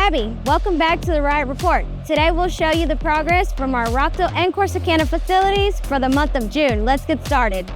Abby, welcome back to the Riot Report. Today we'll show you the progress from our Rockdale and Corsicana facilities for the month of June. Let's get started.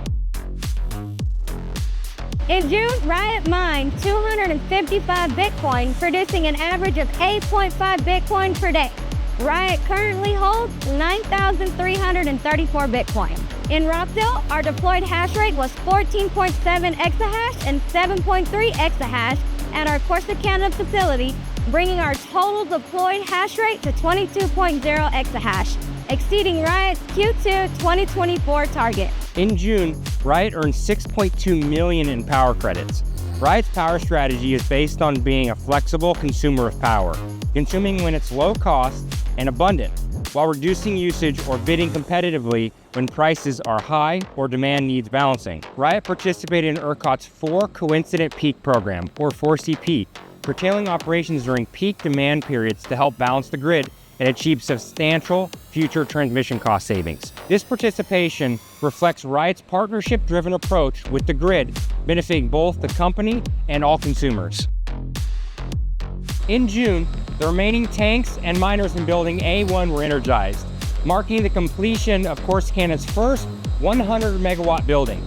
In June, Riot mined 255 Bitcoin, producing an average of 8.5 Bitcoin per day. Riot currently holds 9,334 Bitcoin. In Rockdale, our deployed hash rate was 14.7 exahash and 7.3 exahash at our Corsicana facility, bringing our total deployed hash rate to 22.0 exahash, exceeding Riot's Q2 2024 target. In June, Riot earned $6.2 million in power credits. Riot's power strategy is based on being a flexible consumer of power, consuming when it's low cost and abundant, while reducing usage or bidding competitively when prices are high or demand needs balancing. Riot participated in ERCOT's 4 Coincident Peak program, or 4CP, curtailing operations during peak demand periods to help balance the grid and achieve substantial future transmission cost savings. This participation reflects Riot's partnership-driven approach with the grid, benefiting both the company and all consumers. In June, the remaining tanks and miners in Building A1 were energized, marking the completion of Corsicana's first 100-megawatt building.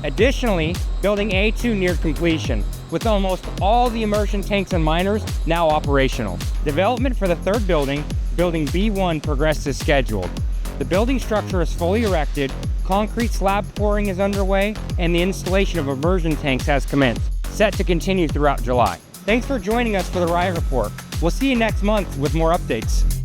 Additionally, Building A2 neared completion, with almost all the immersion tanks and miners now operational. Development for the third building, Building B1, progressed as scheduled. The building structure is fully erected, concrete slab pouring is underway, and the installation of immersion tanks has commenced, set to continue throughout July. Thanks for joining us for the Riot Report. We'll see you next month with more updates.